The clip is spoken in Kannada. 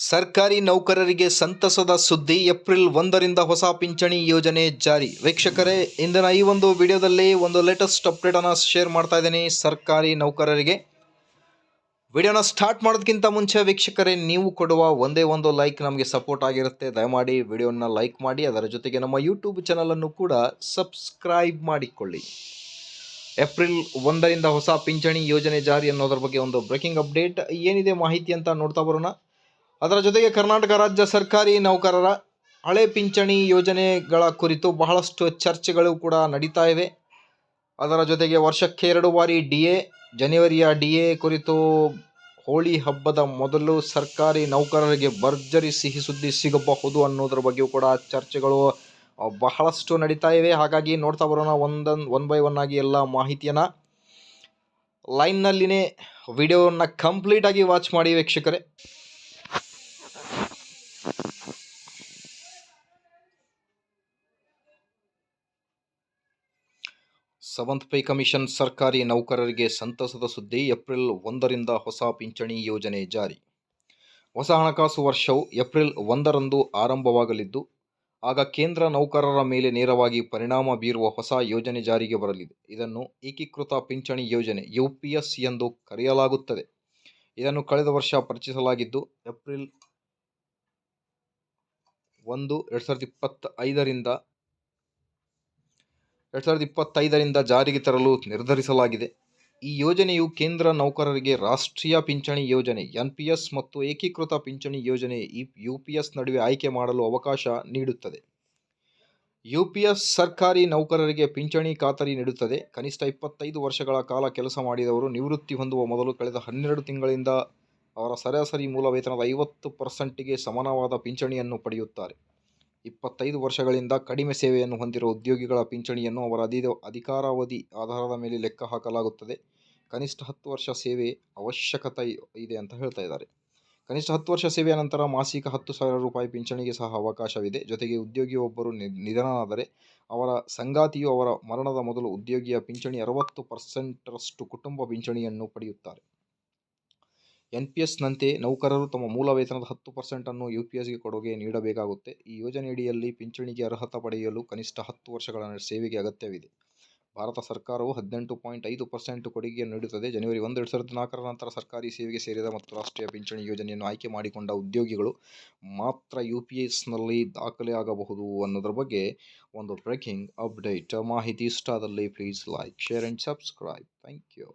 ಸರ್ಕಾರಿ ನೌಕರರಿಗೆ ಸಂತಸದ ಸುದ್ದಿ. ಏಪ್ರಿಲ್ 1ರಿಂದ ಹೊಸ ಪಿಂಚಣಿ ಯೋಜನೆ ಜಾರಿ. ವೀಕ್ಷಕರೇ, ಇಂದಿನ ಈ ಒಂದು ವಿಡಿಯೋದಲ್ಲಿ ಒಂದು ಲೇಟೆಸ್ಟ್ ಅಪ್ಡೇಟ್ ಅನ್ನು ಶೇರ್ ಮಾಡ್ತಾ ಇದ್ದೀನಿ ಸರ್ಕಾರಿ ನೌಕರರಿಗೆ. ವಿಡಿಯೋನ ಸ್ಟಾರ್ಟ್ ಮಾಡೋದಕ್ಕಿಂತ ಮುಂಚೆ ವೀಕ್ಷಕರೇ, ನೀವು ಕೊಡುವ ಒಂದೇ ಒಂದು ಲೈಕ್ ನಮಗೆ ಸಪೋರ್ಟ್ ಆಗಿರುತ್ತೆ. ದಯಮಾಡಿ ವಿಡಿಯೋನ ಲೈಕ್ ಮಾಡಿ, ಅದರ ಜೊತೆಗೆ ನಮ್ಮ ಯೂಟ್ಯೂಬ್ ಚಾನಲನ್ನು ಕೂಡ ಸಬ್ಸ್ಕ್ರೈಬ್ ಮಾಡಿಕೊಳ್ಳಿ. ಏಪ್ರಿಲ್ 1ರಿಂದ ಹೊಸ ಪಿಂಚಣಿ ಯೋಜನೆ ಜಾರಿ ಅನ್ನೋದ್ರ ಬಗ್ಗೆ ಒಂದು ಬ್ರೇಕಿಂಗ್ ಅಪ್ಡೇಟ್ ಏನಿದೆ ಮಾಹಿತಿ ಅಂತ ನೋಡ್ತಾ ಬರೋಣ. ಅದರ ಜೊತೆಗೆ ಕರ್ನಾಟಕ ರಾಜ್ಯ ಸರ್ಕಾರಿ ನೌಕರರ ಹಳೆ ಪಿಂಚಣಿ ಯೋಜನೆಗಳ ಕುರಿತು ಬಹಳಷ್ಟು ಚರ್ಚೆಗಳು ಕೂಡ ನಡೀತಾ ಇವೆ. ಅದರ ಜೊತೆಗೆ ವರ್ಷಕ್ಕೆ 2 ಬಾರಿ DA, ಜನವರಿಯ DA ಕುರಿತು ಹೋಳಿ ಹಬ್ಬದ ಮೊದಲು ಸರ್ಕಾರಿ ನೌಕರರಿಗೆ ಭರ್ಜರಿ ಸಿಹಿ ಸುದ್ದಿ ಸಿಗಬಹುದು ಅನ್ನೋದ್ರ ಬಗ್ಗೆಯೂ ಕೂಡ ಚರ್ಚೆಗಳು ಬಹಳಷ್ಟು ನಡೀತಾ ಇವೆ. ಹಾಗಾಗಿ ನೋಡ್ತಾ ಬರೋಣ ಒನ್ ಬೈ ಒನ್ ಆಗಿ ಎಲ್ಲ ಮಾಹಿತಿಯನ್ನು. ಲೈನ್ನಲ್ಲಿನೇ ವಿಡಿಯೋವನ್ನು ಕಂಪ್ಲೀಟಾಗಿ ವಾಚ್ ಮಾಡಿ ವೀಕ್ಷಕರೇ. ಸೆವೆಂತ್ ಪೇ ಕಮಿಷನ್ ಸರ್ಕಾರಿ ನೌಕರರಿಗೆ ಸಂತಸದ ಸುದ್ದಿ. ಏಪ್ರಿಲ್ 1ರಿಂದ ಹೊಸ ಪಿಂಚಣಿ ಯೋಜನೆ ಜಾರಿ. ಹೊಸ ಹಣಕಾಸು ವರ್ಷವು ಏಪ್ರಿಲ್ 1ರಂದು ಆರಂಭವಾಗಲಿದ್ದು, ಆಗ ಕೇಂದ್ರ ನೌಕರರ ಮೇಲೆ ನೇರವಾಗಿ ಪರಿಣಾಮ ಬೀರುವ ಹೊಸ ಯೋಜನೆ ಜಾರಿಗೆ ಬರಲಿದೆ. ಇದನ್ನು ಏಕೀಕೃತ ಪಿಂಚಣಿ ಯೋಜನೆ UPS ಎಂದು ಕರೆಯಲಾಗುತ್ತದೆ. ಇದನ್ನು ಕಳೆದ ವರ್ಷ ಪರಿಚಯಿಸಲಾಗಿದ್ದು, ಏಪ್ರಿಲ್ 1, 2025ರಿಂದ ಜಾರಿಗೆ ತರಲು ನಿರ್ಧರಿಸಲಾಗಿದೆ. ಈ ಯೋಜನೆಯು ಕೇಂದ್ರ ನೌಕರರಿಗೆ ರಾಷ್ಟ್ರೀಯ ಪಿಂಚಣಿ ಯೋಜನೆ NPS ಮತ್ತು ಏಕೀಕೃತ ಪಿಂಚಣಿ ಯೋಜನೆ UPS ನಡುವೆ ಆಯ್ಕೆ ಮಾಡಲು ಅವಕಾಶ ನೀಡುತ್ತದೆ. UPS ಸರ್ಕಾರಿ ನೌಕರರಿಗೆ ಪಿಂಚಣಿ ಖಾತರಿ ನೀಡುತ್ತದೆ. ಕನಿಷ್ಠ 25 ವರ್ಷಗಳ ಕಾಲ ಕೆಲಸ ಮಾಡಿದವರು ನಿವೃತ್ತಿ ಹೊಂದುವ ಮೊದಲು ಕಳೆದ 12 ತಿಂಗಳಿಂದ ಅವರ ಸರಾಸರಿ ಮೂಲ ವೇತನದ 50%ಗೆ ಸಮಾನವಾದ ಪಿಂಚಣಿಯನ್ನು ಪಡೆಯುತ್ತಾರೆ. 25 ವರ್ಷಗಳಿಂದ ಕಡಿಮೆ ಸೇವೆಯನ್ನು ಹೊಂದಿರುವ ಉದ್ಯೋಗಿಗಳ ಪಿಂಚಣಿಯನ್ನು ಅವರ ಅಧಿಕಾರಾವಧಿ ಆಧಾರದ ಮೇಲೆ ಲೆಕ್ಕ ಹಾಕಲಾಗುತ್ತದೆ. ಕನಿಷ್ಠ 10 ವರ್ಷ ಸೇವೆ ಅವಶ್ಯಕತೆ ಇದೆ ಅಂತ ಹೇಳ್ತಾ ಇದ್ದಾರೆ. ಕನಿಷ್ಠ 10 ವರ್ಷ ಸೇವೆಯ ನಂತರ ಮಾಸಿಕ 10,000 ರೂಪಾಯಿ ಪಿಂಚಣಿಗೆ ಸಹ ಅವಕಾಶವಿದೆ. ಜೊತೆಗೆ ಉದ್ಯೋಗಿಯೊಬ್ಬರು ನಿಧನರಾದರೆ ಅವರ ಸಂಗಾತಿಯು ಅವರ ಮರಣದ ಮೊದಲು ಉದ್ಯೋಗಿಯ ಪಿಂಚಣಿ 60%ರಷ್ಟು ಕುಟುಂಬ ಪಿಂಚಣಿಯನ್ನು ಪಡೆಯುತ್ತಾರೆ. NPSನಂತೆ ನೌಕರರು ತಮ್ಮ ಮೂಲ ವೇತನದ 10% ಅನ್ನು UPSಗೆ ಕೊಡುಗೆ ನೀಡಬೇಕಾಗುತ್ತೆ. ಈ ಯೋಜನೆಯಡಿಯಲ್ಲಿ ಪಿಂಚಣಿಗೆ ಅರ್ಹತೆ ಪಡೆಯಲು ಕನಿಷ್ಠ 10 ವರ್ಷಗಳ ಸೇವೆಗೆ ಅಗತ್ಯವಿದೆ. ಭಾರತ ಸರ್ಕಾರವು 18.5% ಕೊಡುಗೆಯನ್ನು ನೀಡುತ್ತದೆ. ಜನವರಿ 1, 2014ರ ನಂತರ ಸರ್ಕಾರಿ ಸೇವೆಗೆ ಸೇರಿದ ಮತ್ತು ರಾಷ್ಟ್ರೀಯ ಪಿಂಚಣಿ ಯೋಜನೆಯನ್ನು ಆಯ್ಕೆ ಮಾಡಿಕೊಂಡ ಉದ್ಯೋಗಿಗಳು ಮಾತ್ರ UPSನಲ್ಲಿ ದಾಖಲೆಯಾಗಬಹುದು ಅನ್ನೋದ್ರ ಬಗ್ಗೆ ಒಂದು ಬ್ರೇಕಿಂಗ್ ಅಪ್ಡೇಟ್ ಮಾಹಿತಿ ಇಷ್ಟ ಆದಲ್ಲಿ please like, share and subscribe. Thank you.